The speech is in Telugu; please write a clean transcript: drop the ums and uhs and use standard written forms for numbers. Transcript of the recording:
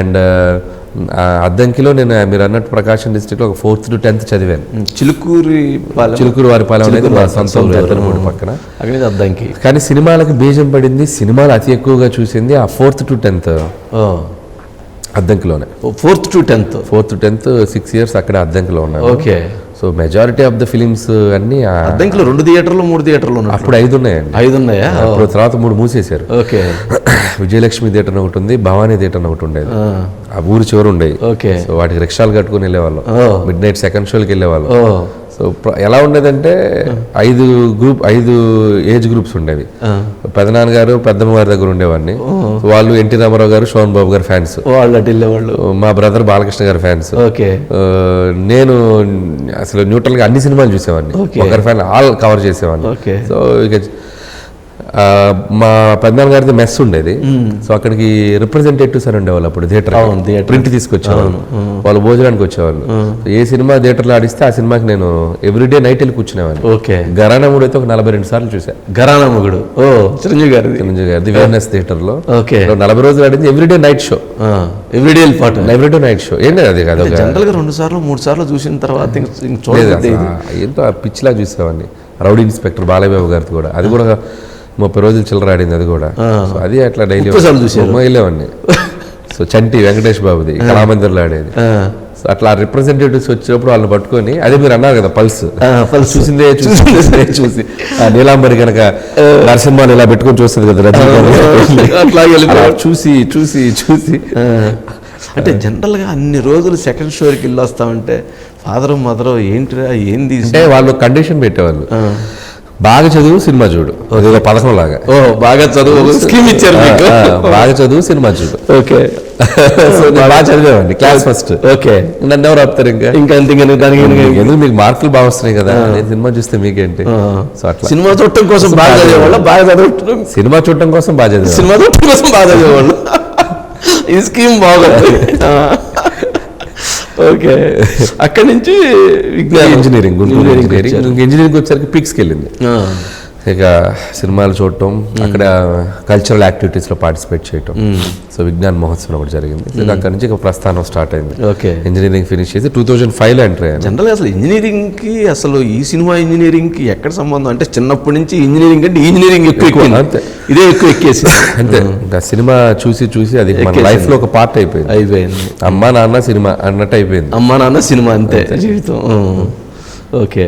అండ్ అద్దంకిలో నేను మీరు అన్నట్టు ప్రకాశం డిస్ట్రిక్ట్లో ఒక 4th to 10th చదివాను. చిలుకూరు వారి పాలెం అనేది మా సొంత ఊరు పక్కన. అద్దంకి. కానీ సినిమాలకి బీజం పడింది, సినిమాలు అతి ఎక్కువగా చూసింది ఆ 4th to 10th అద్దంకిలోనే. 4th to 10th 6 years అక్కడ అద్దంకిలో ఉన్నాను. Okay. So majority of the films అన్ని అద్దంకిలో 2 థియేటర్లు 3 థియేటర్లు అప్పుడు 5 ఉన్నాయండి. 5 ఉన్నాయా? అప్పుడు తర్వాత 3 మూసేశారు. ఓకే. విజయలక్ష్మి థియేటర్ ఒకటి ఉంది, భవానీ థియేటర్ ఒకటి ఉండేది. ఆ ఊరు చివరి ఉండేవి. ఓకే. సో వాటికి రిక్షాలు కట్టుకుని వెళ్ళేవాళ్ళం. మిడ్ నైట్ సెకండ్ షోకి వెళ్ళేవాళ్ళం. సో ఎలా ఉండేదంటే 5 ఏజ్ గ్రూప్స్ ఉండేవి. పెదనాన్నగారు పెద్దమ్మ గారి దగ్గర ఉండేవాడిని. వాళ్ళు ఎన్టీ రామారావు గారు, శోభన్ బాబు గారు ఫ్యాన్స్. మా బ్రదర్ బాలకృష్ణ గారి ఫ్యాన్స్. నేను అసలు న్యూట్రల్ గా అన్ని సినిమాలు చూసేవాడిని. ఒకరి ఫ్యాన్ ఆల్ కవర్ చేసేవాడిని. సో ఇక మా పెద్దనాన్న గారిది మెస్ ఉండేది. సో అక్కడికి రిప్రజెంటేటివ్స్ అని ఉండేవాళ్ళు అప్పుడు థియేటర్ ప్రింట్ తీసుకొచ్చేవాళ్ళు. వాళ్ళు భోజనానికి వచ్చేవాళ్ళు. ఏ సినిమా థియేటర్లో ఆడిస్తే ఆ సినిమాకి నేను ఎవ్రీడే నైట్ వెళ్ళి కూర్చునేవాడిని. ఘరానాముడు అయితే ఒక 42 సార్లు చూసాను. ఘరానాముడు చిరంజీవి గారిది విఎన్ఎస్ థియేటర్ లో 40 రోజులు ఆడింది. Everyday night show, everyday night show. ఏంటి అది కాదు, జనరల్ గా 2 సార్లు 3 సార్లు చూసిన తర్వాత ఎంతో పిచ్చిలా చూసేవాడిని. రౌడీ ఇన్స్పెక్టర్ బాలయ్యబాబు గారిది కూడా, అది కూడా 30 రోజులు చిల్లర ఆడింది. అది కూడా అది అట్లా డైలీ వెళ్ళేవాడిని. సో చంటి వెంకటేష్ బాబుది కళామందిర్లో ఆడేది. సో అట్లా రిప్రజెంటేటివ్స్ వచ్చినప్పుడు వాళ్ళని పట్టుకొని, అదే మీరు అన్నారు కదా పల్స్ చూసిందే చూసి నీలాంబరి కనుక నరసింహాలు ఇలా పెట్టుకొని చూస్తుంది కదా రజనీకాంత్, చూసి చూసి చూసి అంటే జనరల్గా అన్ని రోజులు సెకండ్ షోకి వెళ్ళొస్తామంటే ఫాదర్ మదర్ ఏంటిరా ఏంది అంటే వాళ్ళు కండిషన్ పెట్టేవాళ్ళు. బాగా చదువు సినిమా చూడు, అదేదో పథకం లాగా. బాగా చదువు స్కీమ్ ఇచ్చారు. బాగా చదువు సినిమా చూడు. ఓకే. సో బాగా చదివేవాడిని, క్లాస్ ఫస్ట్. ఓకే. నన్ను ఎవరు ఆపుతారు? ఇంకా ఎందుకు మీకు మార్కులు బాగా వస్తున్నాయి కదా, నేను సినిమా చూస్తే మీకేంటి? సో అట్లా సినిమా చూడటం కోసం బాగా చదివేవాళ్ళు, సినిమా చూడటం కోసం బాగా చదివే, సినిమా చూడటం కోసం బాగా చదివేవాళ్ళు. ఈ స్కీమ్ బాగుంది. ఓకే. అక్కడి నుంచి ఇంజనీరింగ్ వచ్చేసరికి పిక్స్కి వెళ్ళింది. ఇక సినిమాలు చూడటం, అక్కడ కల్చరల్ యాక్టివిటీస్లో పార్టిసిపేట్ చేయటం. సో విజ్ఞాన్ మహోత్సవం ఒకటి జరిగింది. అక్కడి నుంచి ఇక ప్రస్థానం స్టార్ట్ అయింది. ఓకే. ఇంజనీరింగ్ ఫినిష్ చేసి 2005లో ఎంటర్ అయ్యాను. జనరల్గా అసలు ఇంజనీరింగ్కి, అసలు ఈ సినిమా ఇంజనీరింగ్కి ఎక్కడ సంబంధం? అంటే చిన్నప్పటి నుంచి ఇంజనీరింగ్ అంటే ఇంజనీరింగ్ ఎక్కువ, అంతే, ఇదే ఎక్కువ ఎక్కేసి అంతే. ఇంకా సినిమా చూసి చూసి అది మన లైఫ్లో ఒక పార్ట్ అయిపోయింది. అమ్మా నాన్న సినిమా అన్నట్టు అయిపోయింది. అమ్మా నాన్న సినిమా అంతే జీవితం. ఓకే.